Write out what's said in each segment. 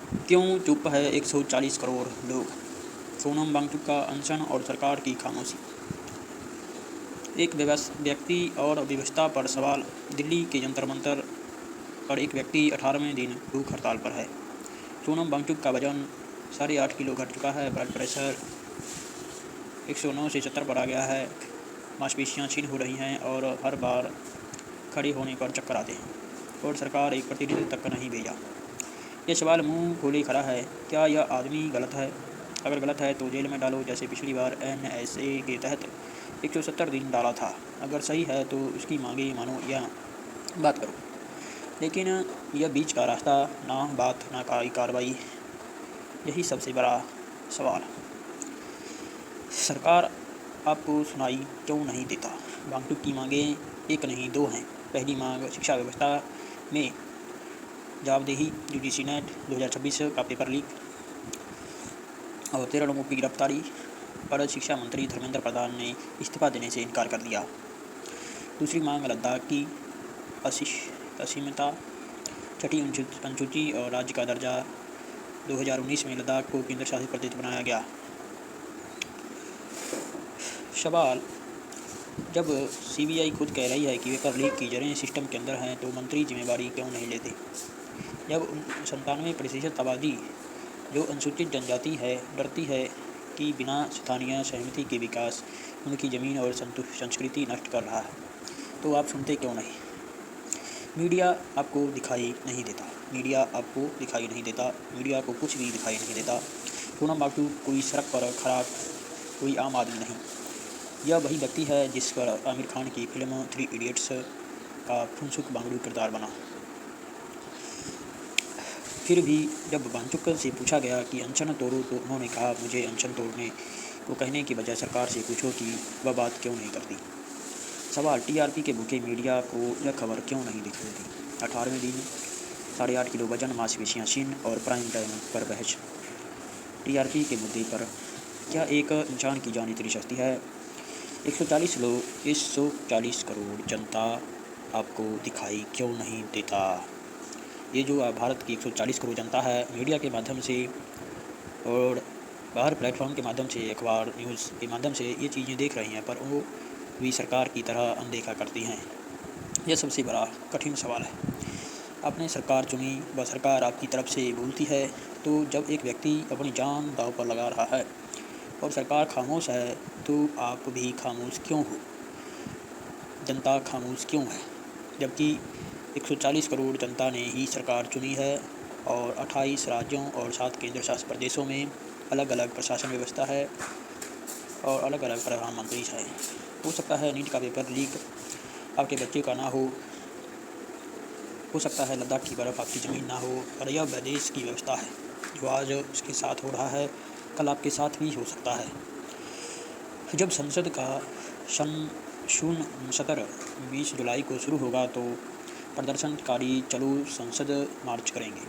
क्यों चुप है 140 करोड़ लोग? सोनम वांगचुक का अनशन और सरकार की खामोशी। एक व्यक्ति और व्यवस्था पर सवाल। दिल्ली के जंतर मंतर पर एक व्यक्ति 18वें दिन भूख हड़ताल पर है। सोनम वांगचुक का वजन 8.5 किलो घट चुका है। ब्लड प्रेशर 109 से 70 पर आ गया है। मांसपेशियां क्षीण हो रही हैं और हर बार खड़े होने पर चक्कर आते हैं, और सरकार एक प्रतिनिधि तक नहीं भेजा। ये सवाल मुंह खोले खड़ा है। क्या यह आदमी गलत है? अगर गलत है तो जेल में डालो, जैसे पिछली बार NSA के तहत 170 दिन डाला था। अगर सही है तो उसकी मांगे मानो या बात करो। लेकिन यह बीच का रास्ता, ना बात ना कार्रवाई, यही सबसे बड़ा सवाल। सरकार आपको सुनाई क्यों नहीं देता? वांगचुक की मांगें एक नहीं दो हैं। पहली मांग शिक्षा व्यवस्था में जवाबदेही। UGC नेट 2026 का पेपर लीक और 13 लोगों की गिरफ्तारी पर शिक्षा मंत्री धर्मेंद्र प्रधान ने इस्तीफा देने से इनकार कर दिया। दूसरी मांग लद्दाख की असीमता। छठी अनुसूची और राज्य का दर्जा। 2019 में लद्दाख को केंद्र शासित प्रदेश बनाया गया। सवाल, जब CBI खुद कह रही है कि पेपर लीक की जड़ें सिस्टम के अंदर हैं, तो मंत्री जिम्मेदारी क्यों नहीं लेते? जब 97% आबादी जो अनुसूचित जनजाति है डरती है कि बिना स्थानीय सहमति के विकास उनकी ज़मीन और संस्कृति नष्ट कर रहा है, तो आप सुनते क्यों नहीं? मीडिया आपको दिखाई नहीं देता। मीडिया को कुछ भी दिखाई नहीं देता। सोनम वांगचुक कोई सड़क पर खड़ा कोई आम आदमी नहीं। यह वही व्यक्ति है जिस पर आमिर खान की फिल्म 3 इडियट्स का फुनसुक वांगडू किरदार बना। फिर भी जब वांगचुक से पूछा गया कि अनशन तोड़ो, तो उन्होंने कहा, मुझे अनशन तोड़ने को कहने के बजाय सरकार से पूछो कि वह बात क्यों नहीं करती। सवाल, TRP के भूखे मीडिया को यह खबर क्यों नहीं दिखाती? 18वें दिन 8.5 किलो वजन, मांसपेशियां क्षीण और प्राइम टाइम पर बहस। TRP के मुद्दे पर क्या एक इंसान की जान इतनी सस्ती है? 140 करोड़ जनता आपको दिखाई क्यों नहीं देता? ये जो भारत की 140 करोड़ जनता है, मीडिया के माध्यम से और बाहर प्लेटफॉर्म के माध्यम से, अखबार न्यूज़ के माध्यम से ये चीज़ें देख रही हैं, पर वो भी सरकार की तरह अनदेखा करती हैं। यह सबसे बड़ा कठिन सवाल है। आपने सरकार चुनी, वह सरकार आपकी तरफ से बोलती है, तो जब एक व्यक्ति अपनी जान दांव पर लगा रहा है और सरकार खामोश है, तो आप भी खामोश क्यों हो? जनता खामोश क्यों है? जबकि 140 करोड़ जनता ने ही सरकार चुनी है और 28 राज्यों और 7 केंद्र शासित प्रदेशों में अलग अलग प्रशासन व्यवस्था है और अलग अलग प्रधानमंत्री हैं। हो सकता है नीट का पेपर लीक आपके बच्चे का ना हो सकता है लद्दाख की बर्फ़ आपकी ज़मीन ना हो, और यह देश की व्यवस्था है। जो आज उसके साथ हो रहा है, कल आपके साथ भी हो सकता है। जब संसद का सत्र 20 जुलाई को शुरू होगा, तो प्रदर्शनकारी चलो संसद मार्च करेंगे।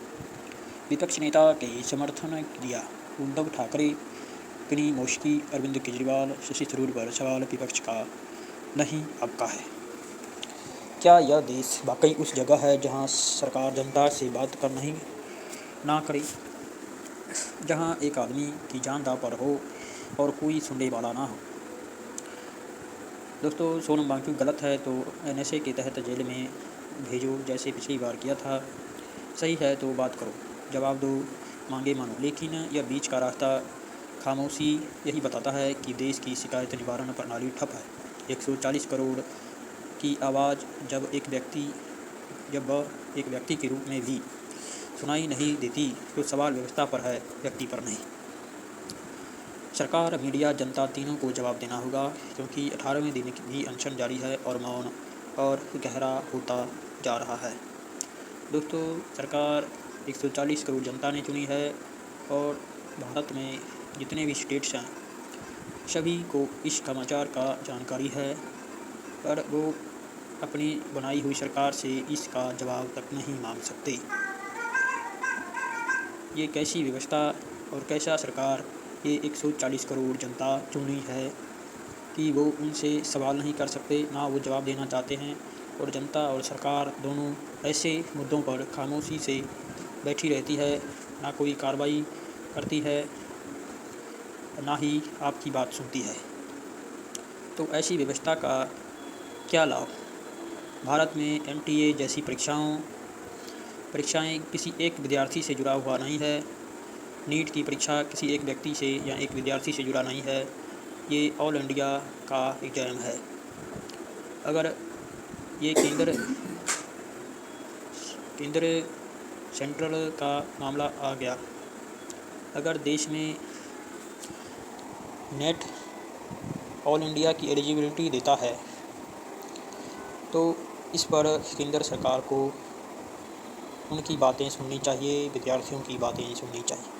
विपक्ष नेता के समर्थन दिया। उद्धव ठाकरे, पिनी मोशी, अरविंद केजरीवाल, शशि थरूर पर सवाल विपक्ष का नहीं आपका है। क्या यह देश वाकई उस जगह है जहां सरकार जनता से बात कर नहीं ना करे, जहां एक आदमी की जान दांव पर हो और कोई सुनने वाला ना हो? दोस्तों, सोनम वांगचुक गलत है तो NSA के तहत जेल में भेजो, जैसे पिछली बार किया था। सही है तो बात करो, जवाब दो, मांगे मानो। लेकिन यह बीच का रास्ता, खामोशी, यही बताता है कि देश की शिकायत निवारण प्रणाली ठप है। 140 करोड़ की आवाज़ जब वह एक व्यक्ति के रूप में भी सुनाई नहीं देती, तो सवाल व्यवस्था पर है, व्यक्ति पर नहीं। सरकार, मीडिया, जनता तीनों को जवाब देना होगा, क्योंकि 18वें दिन भी अनशन जारी है और मौन और गहरा होता जा रहा है। दोस्तों, सरकार 140 करोड़ जनता ने चुनी है और भारत में जितने भी स्टेट्स हैं सभी को इस समाचार का जानकारी है, पर वो अपनी बनाई हुई सरकार से इसका जवाब तक नहीं मांग सकते। ये कैसी व्यवस्था और कैसा सरकार ये 140 करोड़ जनता चुनी है कि वो उनसे सवाल नहीं कर सकते, ना वो जवाब देना चाहते हैं, और जनता और सरकार दोनों ऐसे मुद्दों पर खामोशी से बैठी रहती है ना कोई कार्रवाई करती है, ना ही आपकी बात सुनती है। तो ऐसी व्यवस्था का क्या लाभ? भारत में एनटीए जैसी परीक्षाएं किसी एक विद्यार्थी से जुड़ा हुआ नहीं है। नीट की परीक्षा किसी एक व्यक्ति से या एक विद्यार्थी से जुड़ा नहीं है। ये ऑल इंडिया का एग्ज़ाम है। अगर ये केंद्र सेंट्रल का मामला आ गया, अगर देश में नेट ऑल इंडिया की एलिजिबिलिटी देता है, तो इस पर केंद्र सरकार को उनकी बातें सुननी चाहिए, विद्यार्थियों की बातें सुननी चाहिए।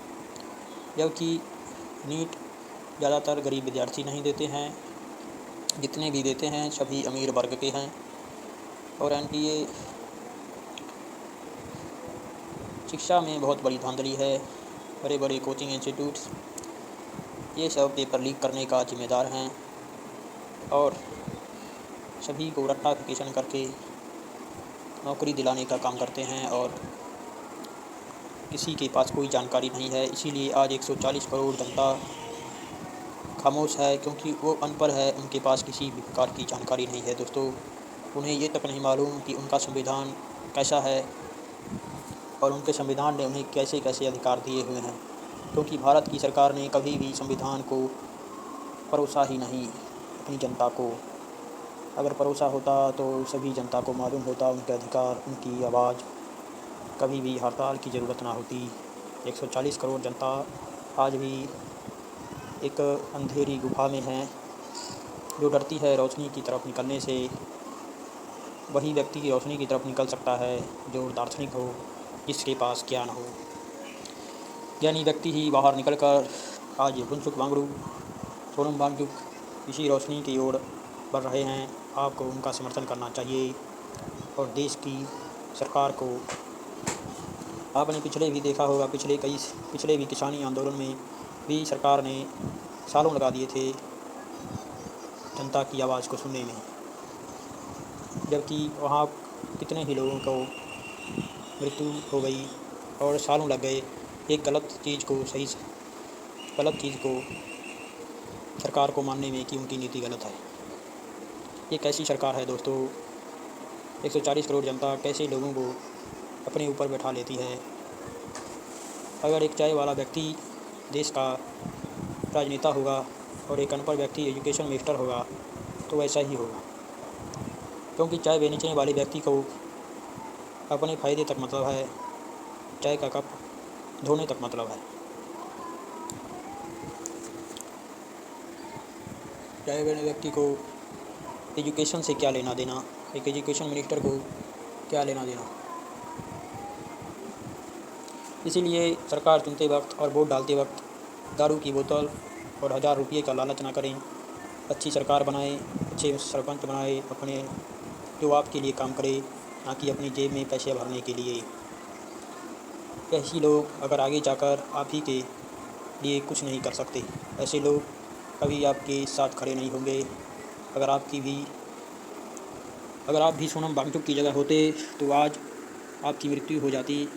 जबकि नीट ज़्यादातर गरीब विद्यार्थी नहीं देते हैं, जितने भी देते हैं सभी अमीर वर्ग के हैं। और एनटीए शिक्षा में बहुत बड़ी धांधली है। बड़े बड़े कोचिंग इंस्टीट्यूट्स ये सब पेपर लीक करने का जिम्मेदार हैं और सभी को रट्टाफिकेशन करके नौकरी दिलाने का काम करते हैं और किसी के पास कोई जानकारी नहीं है। इसीलिए आज 140 करोड़ जनता खामोश है, क्योंकि वो अनपढ़ है, उनके पास किसी भी प्रकार की जानकारी नहीं है। दोस्तों, उन्हें ये तक नहीं मालूम कि उनका संविधान कैसा है और उनके संविधान ने उन्हें कैसे कैसे अधिकार दिए हुए हैं, क्योंकि भारत की सरकार ने कभी भी संविधान को परोसा ही नहीं अपनी जनता को। अगर परोसा होता तो सभी जनता को मालूम होता उनके अधिकार, उनकी आवाज़, कभी भी हड़ताल की ज़रूरत ना होती। 140 करोड़ जनता आज भी एक अंधेरी गुफा में है, जो डरती है रोशनी की तरफ निकलने से। वही व्यक्ति रोशनी की तरफ निकल सकता है जो दार्शनिक हो, जिसके पास ज्ञान हो। ज्ञानी व्यक्ति ही बाहर निकलकर आज फुनसुक वांगडू, सोनम वांगचुक इसी रोशनी की ओर बढ़ रहे हैं। आपको उनका समर्थन करना चाहिए और देश की सरकार को, आपने पिछले भी देखा होगा, पिछले भी किसानी आंदोलन में भी सरकार ने सालों लगा दिए थे जनता की आवाज़ को सुनने में, जबकि वहाँ कितने ही लोगों को मृत्यु हो गई और सालों लग गए एक गलत चीज़ को सरकार को मानने में कि उनकी नीति गलत है। ये कैसी सरकार है दोस्तों? 140 करोड़ जनता कैसे लोगों को अपने ऊपर बैठा लेती है। अगर एक चाय वाला व्यक्ति देश का राजनेता होगा और एक अनपढ़ व्यक्ति एजुकेशन मिनिस्टर होगा तो ऐसा ही होगा, क्योंकि चाय बेचने वाले व्यक्ति को अपने फ़ायदे तक मतलब है, चाय का कप धोने तक मतलब है। चाय वाले व्यक्ति को एजुकेशन से क्या लेना देना, एक एजुकेशन मिनिस्टर को क्या लेना देना। इसीलिए सरकार चुनते वक्त और वोट डालते वक्त दारू की बोतल और 1000 रुपये का लालच ना करें। अच्छी सरकार बनाएं, अच्छे सरपंच बनाएं, अपने जो आपके लिए काम करे, ना कि अपनी जेब में पैसे भरने के लिए। ऐसे लोग अगर आगे जाकर आप ही के लिए कुछ नहीं कर सकते, ऐसे लोग कभी आपके साथ खड़े नहीं होंगे। अगर आप भी सोनम वांगचुक की जगह होते तो आज आपकी मृत्यु हो जाती।